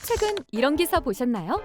최근 이런 기사 보셨나요?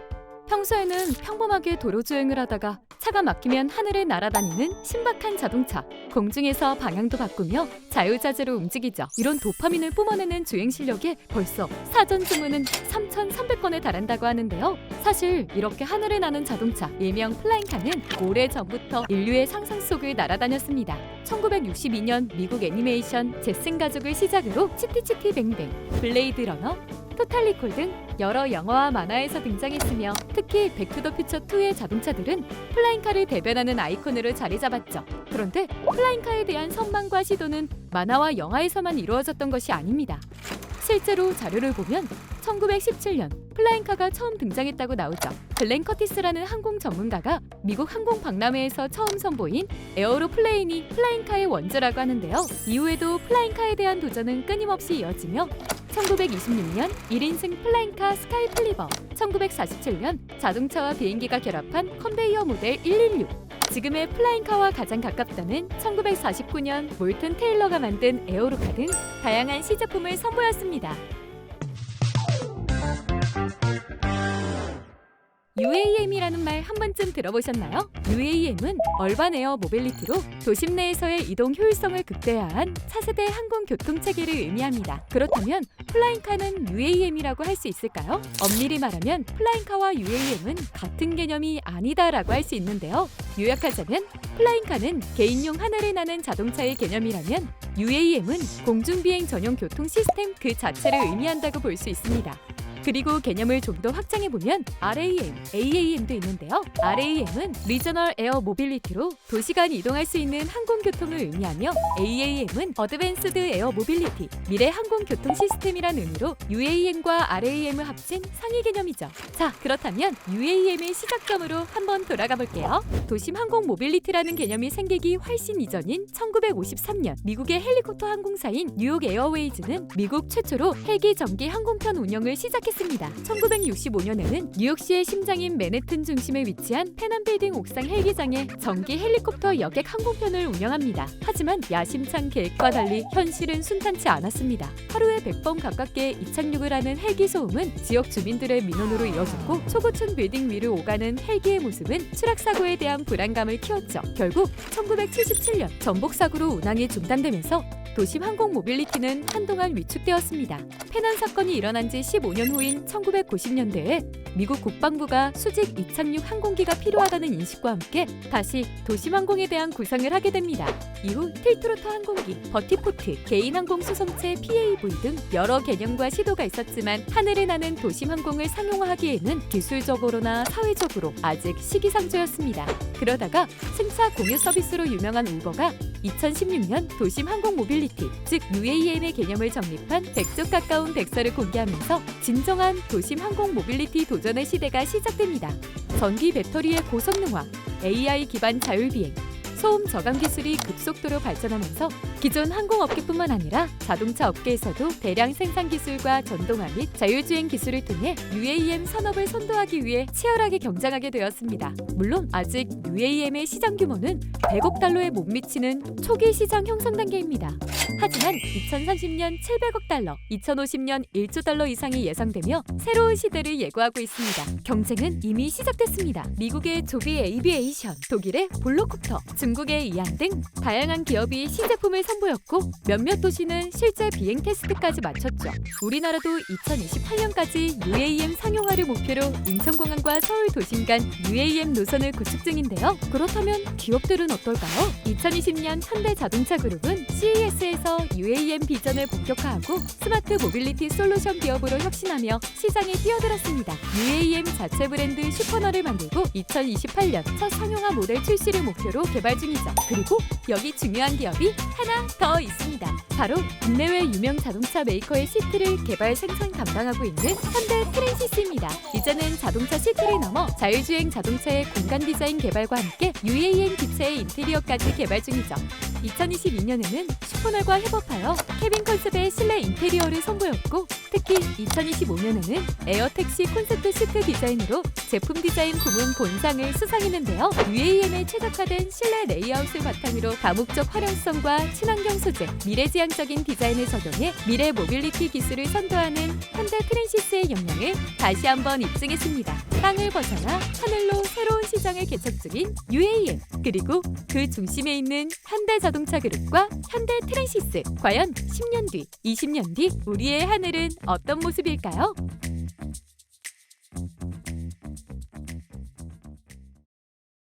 평소에는 평범하게 도로 주행을 하다가 차가 막히면 하늘을 날아다니는 신박한 자동차. 공중에서 방향도 바꾸며 자유자재로 움직이죠. 이런 도파민을 뿜어내는 주행 실력에 벌써 사전 주문은 3,300건에 달한다고 하는데요. 사실 이렇게 하늘을 나는 자동차, 일명 플라잉카는 오래전부터 인류의 상상 속을 날아다녔습니다. 1962년 미국 애니메이션 젯슨 가족을 시작으로 치티치티뱅뱅, 블레이드 러너, 토탈 리콜 등 여러 영화와 만화에서 등장했으며 특히 백투더퓨처2의 자동차들은 플라잉카를 대변하는 아이콘으로 자리 잡았죠. 그런데 플라잉카에 대한 선망과 시도는 만화와 영화에서만 이루어졌던 것이 아닙니다. 실제로 자료를 보면 1917년 플라잉카가 처음 등장했다고 나오죠. 글렌 커티스라는 항공 전문가가 미국 항공 박람회에서 처음 선보인 에어로플레인이 플라잉카의 원조라고 하는데요. 이후에도 플라잉카에 대한 도전은 끊임없이 이어지며 1926년 1인승 플라잉카 스카이 플리버, 1947년 자동차와 비행기가 결합한 컨베이어 모델 116, 지금의 플라잉카와 가장 가깝다는 1949년 몰튼 테일러가 만든 에어로카 등 다양한 시제품을 선보였습니다. UAM이라는 말 한 번쯤 들어보셨나요? UAM은 얼반 에어 모빌리티로 도심 내에서의 이동 효율성을 극대화한 차세대 항공 교통 체계를 의미합니다. 그렇다면 플라잉카는 UAM이라고 할 수 있을까요? 엄밀히 말하면 플라잉카와 UAM은 같은 개념이 아니다라고 할 수 있는데요. 요약하자면 플라잉카는 개인용 하늘을 나는 자동차의 개념이라면 UAM은 공중비행 전용 교통 시스템 그 자체를 의미한다고 볼 수 있습니다. 그리고 개념을 좀 더 확장해보면 RAM, AAM도 있는데요. RAM은 리저널 에어 모빌리티로 도시간 이동할 수 있는 항공교통을 의미하며 AAM은 어드밴스드 에어 모빌리티, 미래 항공교통 시스템이란 의미로 UAM과 RAM을 합친 상위 개념이죠. 자, 그렇다면 UAM의 시작점으로 한번 돌아가 볼게요. 도심 항공 모빌리티라는 개념이 생기기 훨씬 이전인 1953년 미국의 헬리콥터 항공사인 뉴욕 에어웨이즈는 미국 최초로 헬기 전기 항공편 운영을 시작했습니다. 1965년에는 뉴욕시의 심장인 맨해튼 중심에 위치한 페넌빌딩 옥상 헬기장에 전기 헬리콥터 여객 항공편을 운영합니다. 하지만 야심찬 계획과 달리 현실은 순탄치 않았습니다. 하루에 100번 가깝게 이착륙을 하는 헬기 소음은 지역 주민들의 민원으로 이어졌고 초고층 빌딩 위를 오가는 헬기의 모습은 추락사고에 대한 불안감을 키웠죠. 결국 1977년 전복사고로 운항이 중단되면서 도심 항공 모빌리티는 한동안 위축되었습니다. 페난 사건이 일어난 지 15년 후인 1990년대에 미국 국방부가 수직 이착륙 항공기가 필요하다는 인식과 함께 다시 도심 항공에 대한 구상을 하게 됩니다. 이후 틸트로터 항공기, 버티포트, 개인 항공 수송체 PAV 등 여러 개념과 시도가 있었지만 하늘에 나는 도심 항공을 상용화하기에는 기술적으로나 사회적으로 아직 시기상조였습니다. 그러다가 승차 공유 서비스로 유명한 우버가 2016년 도심 항공 모빌리티, 즉 UAM의 개념을 정립한 100쪽 가까운 백서를 공개하면서 진정한 도심 항공 모빌리티 도전의 시대가 시작됩니다. 전기 배터리의 고성능화, AI 기반 자율비행, 소음 저감 기술이 급속도로 발전하면서 기존 항공업계뿐만 아니라 자동차 업계에서도 대량 생산 기술과 전동화 및 자율주행 기술을 통해 UAM 산업을 선도하기 위해 치열하게 경쟁하게 되었습니다. 물론 아직 UAM의 시장 규모는 100억 달러에 못 미치는 초기 시장 형성 단계입니다. 하지만 2030년 700억 달러, 2050년 1조 달러 이상이 예상되며 새로운 시대를 예고하고 있습니다. 경쟁은 이미 시작됐습니다. 미국의 조비 에이비에이션, 독일의 볼로콥터, 중국의 이안 등 다양한 기업이 신제품을 선보였고 몇몇 도시는 실제 비행 테스트까지 마쳤죠. 우리나라도 2028년까지 UAM 상용화를 목표로 인천공항과 서울 도심 간 UAM 노선을 구축 중인데요. 그렇다면 기업들은 어떨까요? 2020년 현대자동차그룹은 CES에서 UAM 비전을 본격화하고 스마트 모빌리티 솔루션 기업으로 혁신하며 시장에 뛰어들었습니다. UAM 자체 브랜드 슈퍼너를 만들고 2028년 첫 상용화 모델 출시를 목표로 개발 중이죠. 그리고 여기 중요한 기업이 하나 더 있습니다. 바로 국내외 유명 자동차 메이커의 시트를 개발 생산 담당하고 있는 현대 트랜시스입니다. 이제는 자동차 시트를 넘어 자율주행 자동차의 공간 디자인 개발과 함께 UAM 기체의 인테리어까지 개발 중이죠. 2022년에는 슈퍼널과 협업하여 캐빈 컨셉의 실내 인테리어를 선보였고 특히 2025년에는 에어택시 콘셉트 시트 디자인으로 제품 디자인 부문 본상을 수상했는데요. UAM에 최적화된 실내 레이아웃을 바탕으로 다목적 활용성과 친환경 소재, 미래지향적인 디자인을 적용해 미래 모빌리티 기술을 선도하는 현대 트랜시스의 역량을 다시 한번 입증했습니다. 땅을 벗어나 하늘로 새로운 시장을 개척 중인 UAM, 그리고 그 중심에 있는 현대자동차그룹과 현대 트랜시스. 과연 10년 뒤, 20년 뒤 우리의 하늘은 어떤 모습일까요?